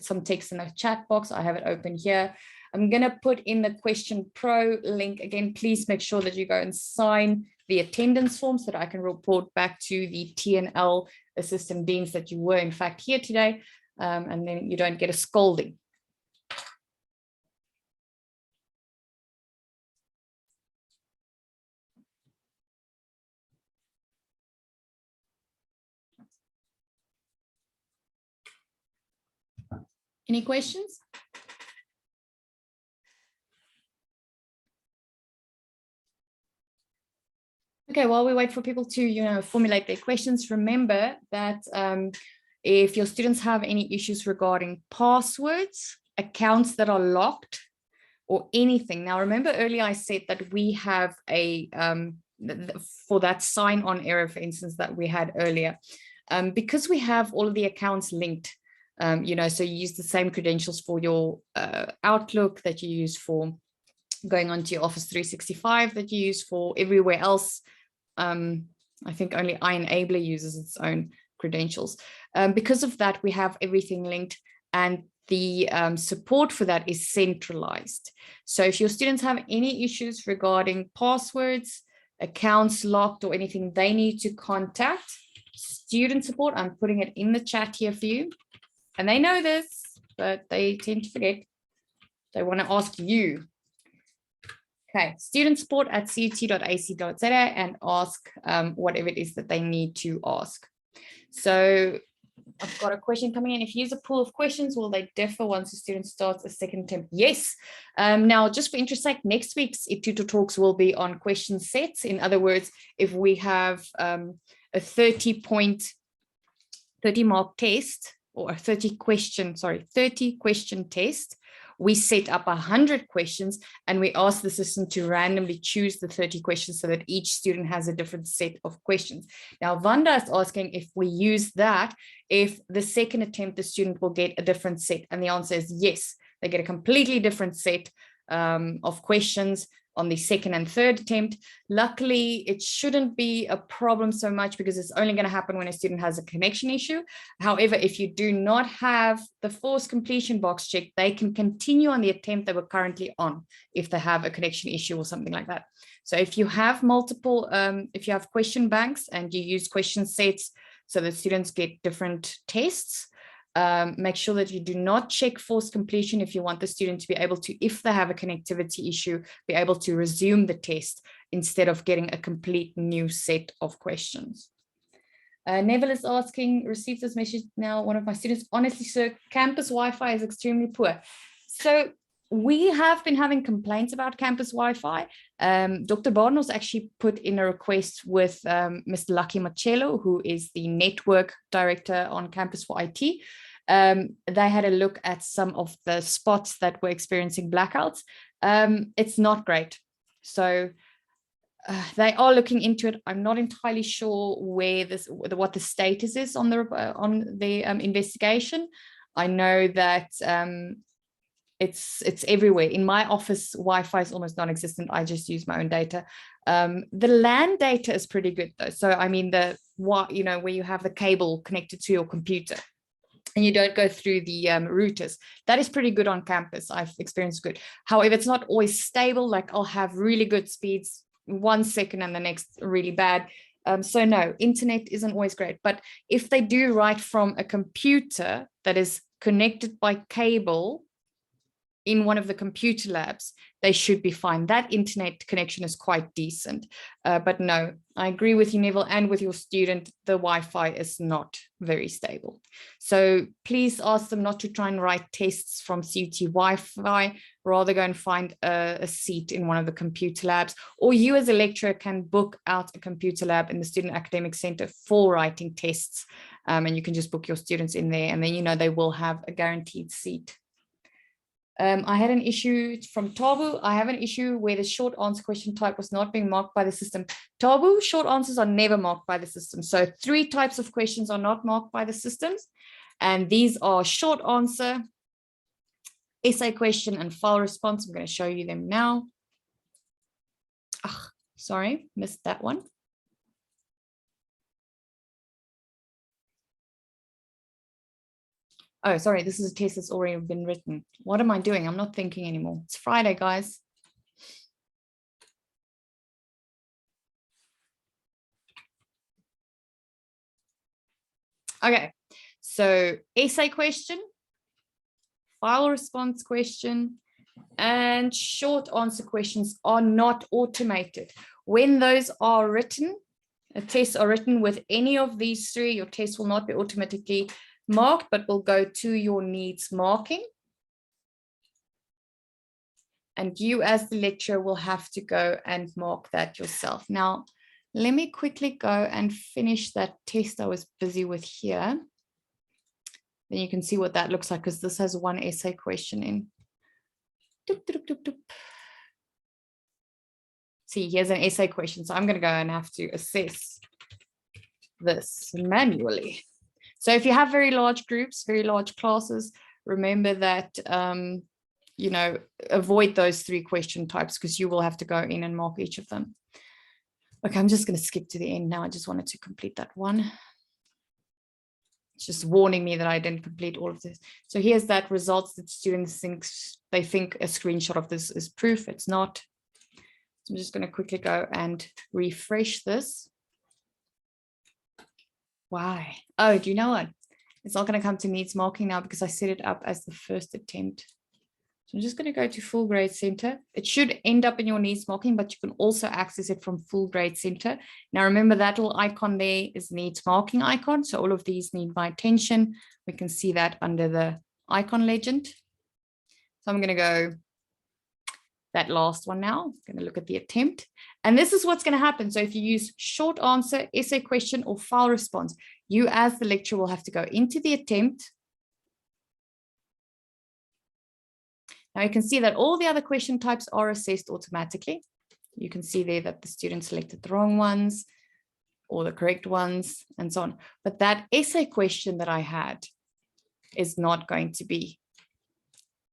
some text in the chat box. I have it open here. I'm going to put in the Question Pro link. Again, please make sure that you go and sign the attendance form so that I can report back to the TNL assistant deans that you were in fact here today, and then you don't get a scolding. Any questions? Okay, while we wait for people to, formulate their questions, remember that if your students have any issues regarding passwords, accounts that are locked, or anything. Now, remember earlier I said that we have a, for that sign-on error, for instance, that we had earlier, because we have all of the accounts linked, so you use the same credentials for your Outlook that you use for going onto your Office 365 that you use for everywhere else. I think only iEnabler uses its own credentials. Because of that, we have everything linked, and the support for that is centralized. So if your students have any issues regarding passwords, accounts locked, or anything, they need to contact student support. I'm putting it in the chat here for you. And they know this, but they tend to forget. They want to ask you. Okay, student support at cut.ac.za and ask whatever it is that they need to ask. So I've got a question coming in. If you use a pool of questions, will they differ once the student starts a second attempt? Yes. Now, just for interest sake, next week's eThuto talks will be on question sets. In other words, if we have a 30 mark test or a 30 question test, we set up 100 questions and we ask the system to randomly choose the 30 questions so that each student has a different set of questions. Now, Vanda is asking if we use that, if the second attempt, the student will get a different set. And the answer is yes, they get a completely different set of questions on the second and third attempt. Luckily, it shouldn't be a problem so much because it's only going to happen when a student has a connection issue. However, if you do not have the forced completion box checked, they can continue on the attempt they were currently on if they have a connection issue or something like that. So if you have multiple, if you have question banks and you use question sets so that students get different tests, make sure that you do not check forced completion if you want the student to be able to, if they have a connectivity issue, be able to resume the test instead of getting a complete new set of questions. Neville is asking, received this message now, one of my students, honestly, sir, campus Wi-Fi is extremely poor. So we have been having complaints about campus Wi-Fi. Dr. Barnos actually put in a request with Mr. Lucky Marcello, who is the network director on campus for IT. They had a look at some of the spots that were experiencing blackouts. It's not great. So they are looking into it. I'm not entirely sure where what the status is on the investigation. I know that it's everywhere. In my office, Wi-Fi is almost non-existent. I just use my own data. The LAN data is pretty good though. So I mean where you have the cable connected to your computer and you don't go through the routers. That is pretty good on campus. I've experienced good. However, it's not always stable. Like I'll have really good speeds 1 second and the next really bad. So no, internet isn't always great. But if they do write from a computer that is connected by cable in one of the computer labs, they should be fine. That internet connection is quite decent. But no, I agree with you, Neville, and with your student, the Wi-Fi is not very stable. So please ask them not to try and write tests from CUT Wi-Fi, rather go and find a seat in one of the computer labs, or you as a lecturer can book out a computer lab in the Student Academic Center for writing tests. And you can just book your students in there and then, they will have a guaranteed seat. I had an issue from Tabu. I have an issue where the short answer question type was not being marked by the system. Tabu, short answers are never marked by the system. So 3 types of questions are not marked by the systems. And these are short answer, essay question, and file response. I'm going to show you them now. Oh, sorry, missed that one. Oh, sorry, this is a test that's already been written. What am I doing? I'm not thinking anymore. It's Friday, guys. Okay, so essay question, file response question, and short answer questions are not automated. When those are written, tests are written with any of these 3, your test will not be automatically marked, but will go to your needs marking. And you as the lecturer will have to go and mark that yourself. Now, let me quickly go and finish that test I was busy with here. Then you can see what that looks like, because this has 1 essay question in. Doop, doop, doop, doop. See, here's an essay question. So I'm going to go and have to assess this manually. So if you have very large groups, very large classes, remember that, avoid those 3 question types because you will have to go in and mark each of them. Okay, I'm just going to skip to the end now. I just wanted to complete that one. It's just warning me that I didn't complete all of this. So here's that results that students think a screenshot of this is proof. It's not. So I'm just going to quickly go and refresh this. Why? Oh, do you know what? It's not going to come to needs marking now because I set it up as the first attempt. So I'm just going to go to Full Grade Center. It should end up in your needs marking, but you can also access it from Full Grade Center. Now, remember that little icon there is needs marking icon. So all of these need my attention. We can see that under the icon legend. So I'm going to go that last one now. I'm going to look at the attempt. And this is what's going to happen. So if you use short answer, essay question, or file response, you as the lecturer will have to go into the attempt. Now you can see that all the other question types are assessed automatically. You can see there that the student selected the wrong ones or the correct ones and so on. But that essay question that I had is not going to be.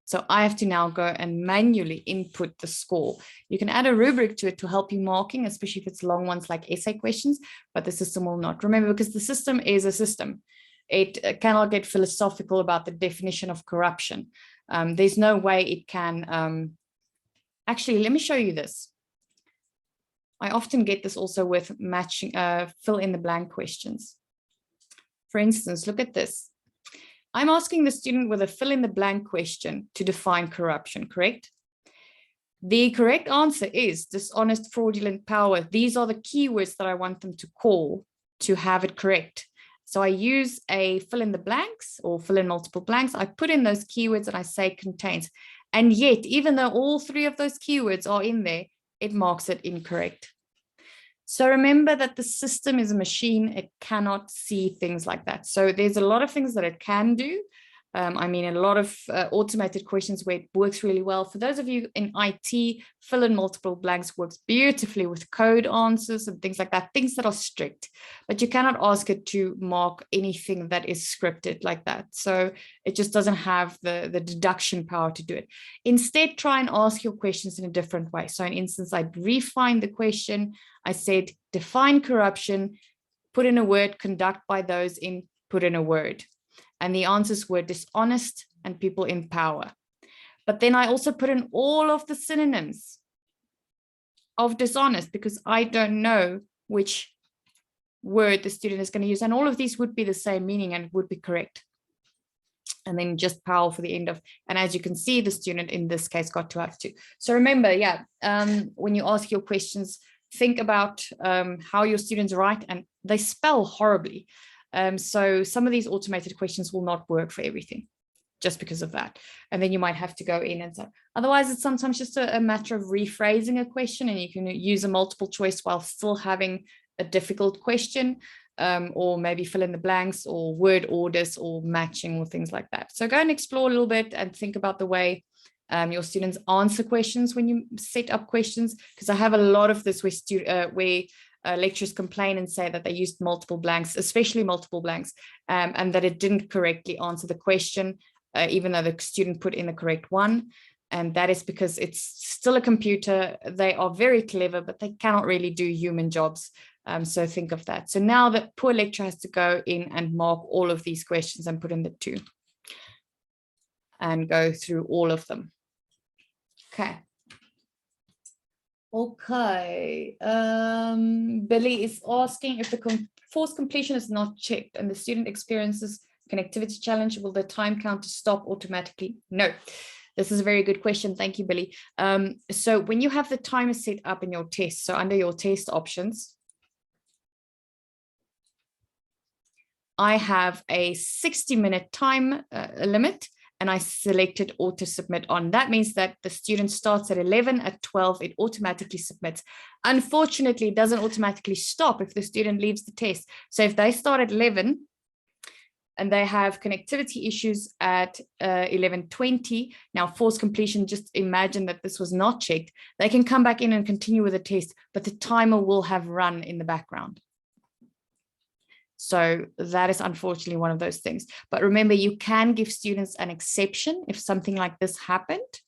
So I have to now go and manually input the score. You can add a rubric to it to help you marking, especially if it's long ones like essay questions, but the system will not. Remember, because the system is a system. It cannot get philosophical about the definition of corruption. There's no way it can. Actually, let me show you this. I often get this also with matching, fill in the blank questions. For instance, look at this. I'm asking the student with a fill in the blank question to define corruption, correct? The correct answer is dishonest, fraudulent, power. These are the keywords that I want them to call to have it correct. So I use a fill in the blanks or fill in multiple blanks. I put in those keywords and I say contains. And yet, even though all three of those keywords are in there, it marks it incorrect. So remember that the system is a machine. It cannot see things like that. So there's a lot of things that it can do. I mean, a lot of automated questions where it works really well. For those of you in IT, fill in multiple blanks works beautifully with code answers and things like that, things that are strict, but you cannot ask it to mark anything that is scripted like that. So it just doesn't have the deduction power to do it. Instead, try and ask your questions in a different way. So in instance, I'd refine the question. I said, define corruption, put in a word, conduct by those in, put in a word. And the answers were dishonest and people in power. But then I also put in all of the synonyms of dishonest because I don't know which word the student is going to use. And all of these would be the same meaning and it would be correct. And then just power for the end of, and as you can see, the student in this case got to have to. So remember, yeah, when you ask your questions, think about how your students write, and they spell horribly. So some of these automated questions will not work for everything just because of that. And then you might have to go in and so. Otherwise, it's sometimes just a matter of rephrasing a question, and you can use a multiple choice while still having a difficult question, or maybe fill in the blanks or word orders or matching or things like that. So go and explore a little bit and think about the way your students answer questions when you set up questions, because I have a lot of this where lecturers complain and say that they used multiple blanks, especially multiple blanks, and that it didn't correctly answer the question, even though the student put in the correct one. And that is because it's still a computer. They are very clever, but they cannot really do human jobs. So think of that. So now the poor lecturer has to go in and mark all of these questions and put in the 2 and go through all of them. Okay. Okay, Billy is asking if the forced completion is not checked and the student experiences connectivity challenge, will the time counter stop automatically? No, this is a very good question. Thank you, Billy. So when you have the timer set up in your test, so under your test options, I have a 60-minute time limit. And I selected auto submit on. That means that the student starts at 11, at 12, it automatically submits. Unfortunately, it doesn't automatically stop if the student leaves the test. So if they start at 11 and they have connectivity issues at 11:20, now forced completion, just imagine that this was not checked. They can come back in and continue with the test, but the timer will have run in the background. So that is unfortunately one of those things. But remember, you can give students an exception if something like this happened.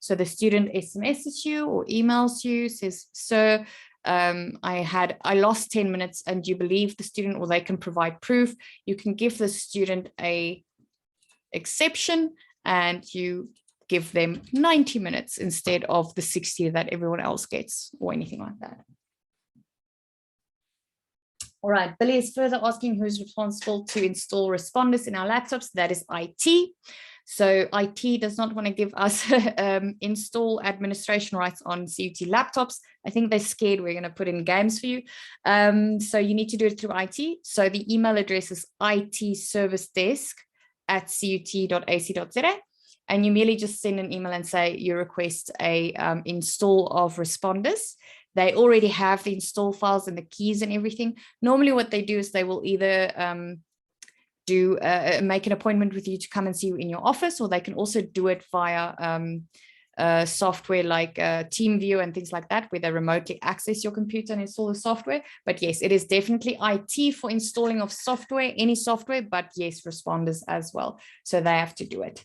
So the student SMSs you or emails you, says, sir, I lost 10 minutes and you believe the student, or they can provide proof. You can give the student a exception and you give them 90 minutes instead of the 60 that everyone else gets or anything like that. All right, Billy is further asking who's responsible to install responders in our laptops. That is IT. So IT does not want to give us install administration rights on CUT laptops. I think they're scared we're going to put in games for you. So you need to do it through IT. So the email address is itservicedesk@cut.ac.za. And you merely just send an email and say you request a install of responders. They already have the install files and the keys and everything. Normally what they do is they will either make an appointment with you to come and see you in your office, or they can also do it via software like TeamViewer and things like that, where they remotely access your computer and install the software. But yes, it is definitely IT for installing of software, any software, but yes, responders as well. So they have to do it.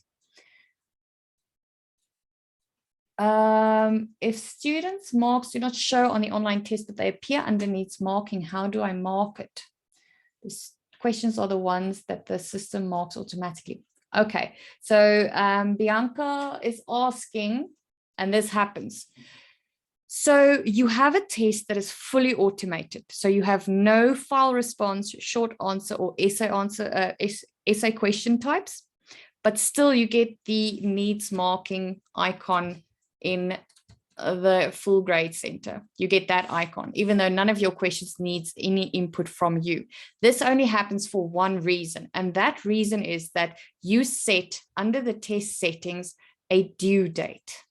If students' marks do not show on the online test, but they appear underneath marking, how do I mark it? These questions are the ones that the system marks automatically. Okay, so Bianca is asking, and this happens. So you have a test that is fully automated. So you have no file response, short answer, or essay question types, but still you get the needs marking icon in the full grade center. You get that icon, even though none of your questions needs any input from you. This only happens for one reason, and that reason is that you set under the test settings a due date.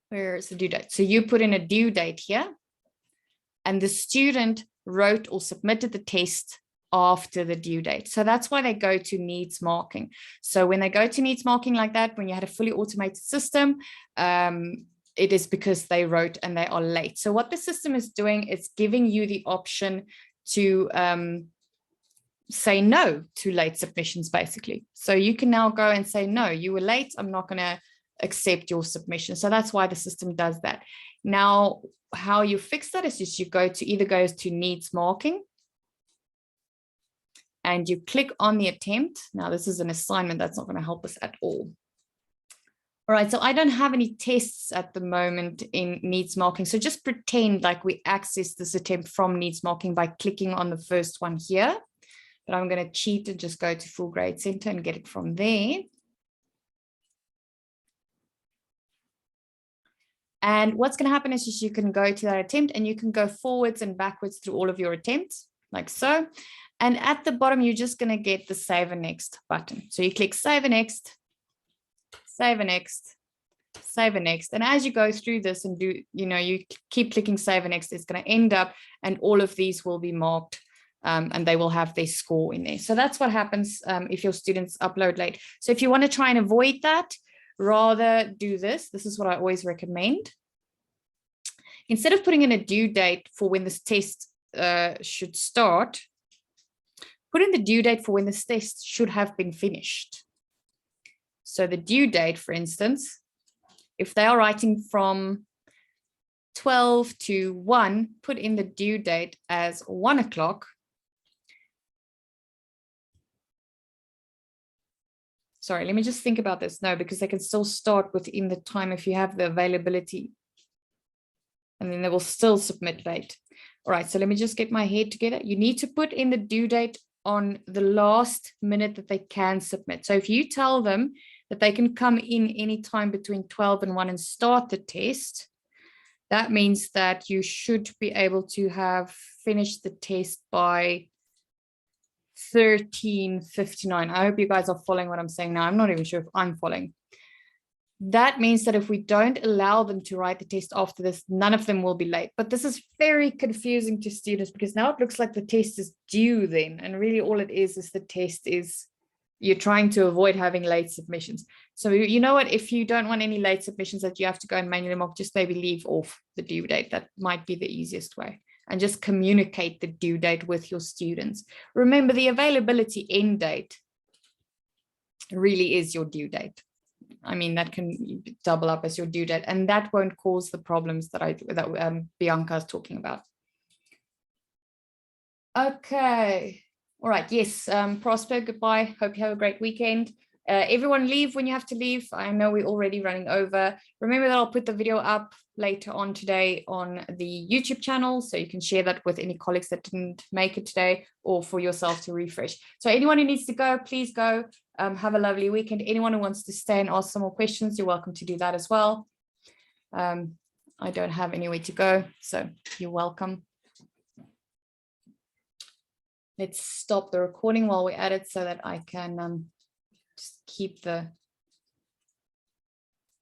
Where is the due date? So you put in a due date here, and the student wrote or submitted the test after the due date. So that's why they go to needs marking. So when they go to needs marking like that, when you had a fully automated system, it is because they wrote and they are late. So what the system is doing is giving you the option to say no to late submissions, basically. So you can now go and say, no, you were late. I'm not going to accept your submission. So that's why the system does that. Now, how you fix that is just you either go to needs marking, and you click on the attempt. Now, this is an assignment that's not going to help us at all. All right, so I don't have any tests at the moment in needs marking. So just pretend like we access this attempt from needs marking by clicking on the first one here. But I'm going to cheat and just go to full grade center and get it from there. And what's going to happen is just you can go to that attempt and you can go forwards and backwards through all of your attempts, like so. And at the bottom, you're just going to get the Save and Next button. So you click Save and Next, Save and Next, Save and Next. And as you go through this and you keep clicking Save and Next, it's going to end up and all of these will be marked and they will have their score in there. So that's what happens if your students upload late. So if you want to try and avoid that, rather do this. This is what I always recommend. Instead of putting in a due date for when this test should start, put in the due date for when this test should have been finished. So the due date, for instance, if they are writing from 12 to 1, put in the due date as 1 o'clock. Sorry, let me just think about this. No, because they can still start within the time if you have the availability. And then they will still submit late. All right, so let me just get my head together. You need to put in the due date on the last minute that they can submit. So if you tell them that they can come in anytime between 12 and 1 and start the test, that means that you should be able to have finished the test by 13:59. I hope you guys are following what I'm saying now. I'm not even sure if I'm following. That means that if we don't allow them to write the test after this, none of them will be late. But this is very confusing to students because now it looks like the test is due then. And really all it is the test is you're trying to avoid having late submissions. So you know what, if you don't want any late submissions that you have to go and manually mark, just maybe leave off the due date. That might be the easiest way. And just communicate the due date with your students. Remember, the availability end date really is your due date. I mean, that can double up as your due date, and that won't cause the problems that Bianca is talking about. Okay. All right. Yes. Prosper, goodbye. Hope you have a great weekend. Everyone leave when you have to leave. I know we're already running over. Remember that I'll put the video up later on today on the YouTube channel, so you can share that with any colleagues that didn't make it today, or for yourself to refresh. So anyone who needs to go, please go. Have a lovely weekend. Anyone who wants to stay and ask some more questions, you're welcome to do that as well. I don't have anywhere to go, so you're welcome. Let's stop the recording while we're at it so that I can just keep the